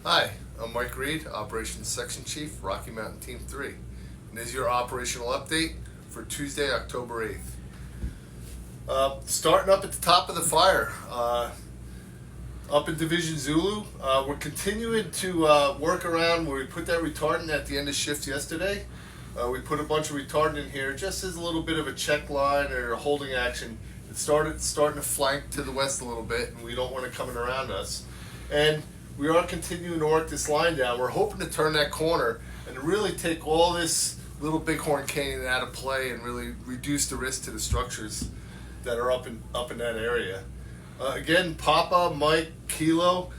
Hi, I'm Mike Reed, Operations Section Chief, Rocky Mountain Team 3, and this is your operational update for Tuesday, October 8th. Starting up at the top of the fire, up in Division Zulu, we're continuing to work around where we put that retardant at the end of shift yesterday. We put a bunch of retardant in here just as a little bit of a check line or a holding action. It's starting to flank to the west a little bit, and we don't want it coming around us. And we are continuing to work this line down. We're hoping to turn that corner and really take all this little bighorn cane out of play and really reduce the risk to the structures that are up in that area. Again, Papa, Mike, Kilo,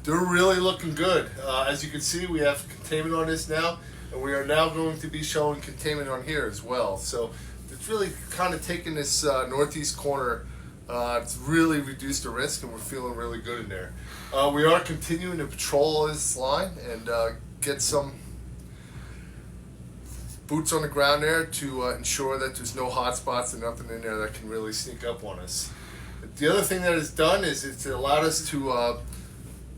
they're really looking good. As you can see, we have containment on this now, and we are now going to be showing containment on here as well. So it's really kind of taking this northeast corner. It's really reduced the risk, and we're feeling really good in there. We are continuing to patrol this line and get some boots on the ground there to ensure that there's no hot spots and nothing in there that can really sneak up on us. The other thing that it's done is it's allowed us to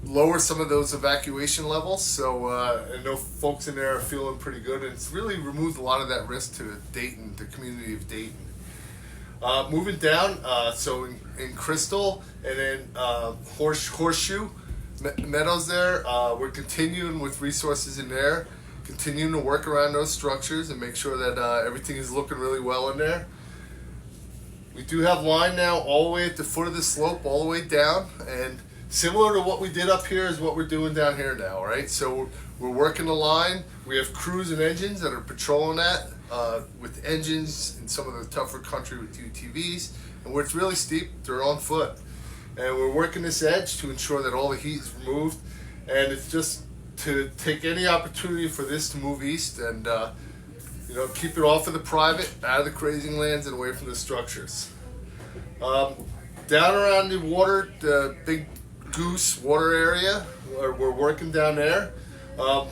lower some of those evacuation levels. So I know folks in there are feeling pretty good, and it's really removed a lot of that risk to Dayton, the community of Dayton. Moving down, so in Crystal and then Horseshoe Meadows there, we're continuing with resources in there, continuing to work around those structures and make sure that everything is looking really well in there. We do have line now all the way at the foot of the slope, all the way down, and similar to what we did up here is what we're doing down here now, right? So we're working the line. We have crews and engines that are patrolling that with engines in some of the tougher country with UTVs, and where it's really steep, they're on foot. And we're working this edge to ensure that all the heat is removed, and it's just to take any opportunity for this to move east and keep it off of the private, out of the grazing lands, and away from the structures. Down around the water, the Big Goose water area, we're working down there.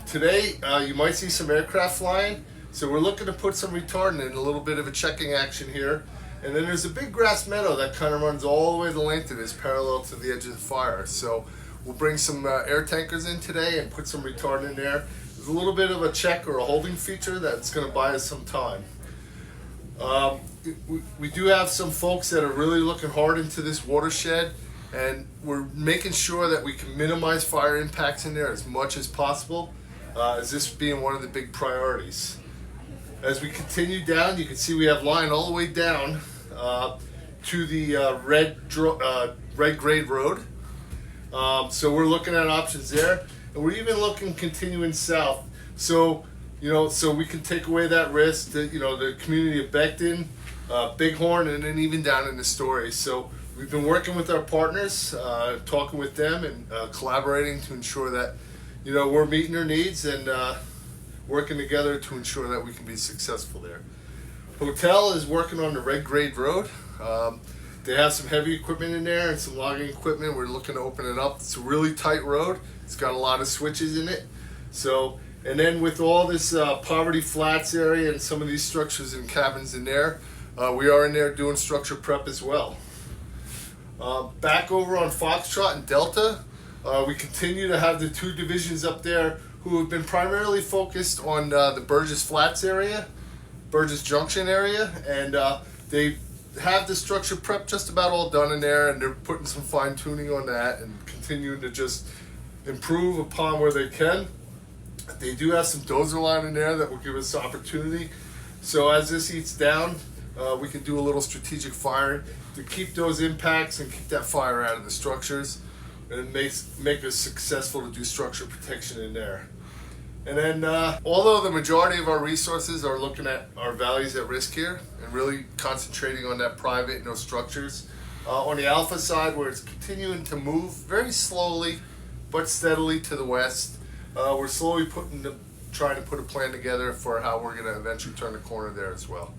Today, you might see some aircraft flying, so we're looking to put some retardant in, a little bit of a checking action here. And then there's a big grass meadow that kind of runs all the way the length of this, parallel to the edge of the fire. So we'll bring some air tankers in today and put some retardant in there. There's a little bit of a check or a holding feature that's going to buy us some time. We do have some folks that are really looking hard into this watershed, and we're making sure that we can minimize fire impacts in there as much as possible, as this being one of the big priorities. As we continue down, you can see we have line all the way down to the red grade road. So we're looking at options there, and we're even looking continuing south. So so we can take away that risk that the community of Becton, Bighorn, and then even down in the Story. So we've been working with our partners, talking with them, and collaborating to ensure that we're meeting their needs and working together to ensure that we can be successful there. Hotel is working on the red grade road. They have some heavy equipment in there and some logging equipment. We're looking to open it up. It's a really tight road. It's got a lot of switches in it. So, and then with all this Poverty Flats area and some of these structures and cabins in there, we are in there doing structure prep as well. Back over on Foxtrot and Delta, we continue to have the two divisions up there who have been primarily focused on the Burgess Flats area, Burgess Junction area, and they have the structure prep just about all done in there, and they're putting some fine tuning on that and continuing to just improve upon where they can. They do have some dozer line in there that will give us opportunity. So as this heats down, we can do a little strategic firing to keep those impacts and keep that fire out of the structures, and make us successful to do structure protection in there. And then, although the majority of our resources are looking at our values at risk here and really concentrating on that private and those structures, on the Alpha side, where it's continuing to move very slowly but steadily to the west, we're slowly trying to put a plan together for how we're going to eventually turn the corner there as well.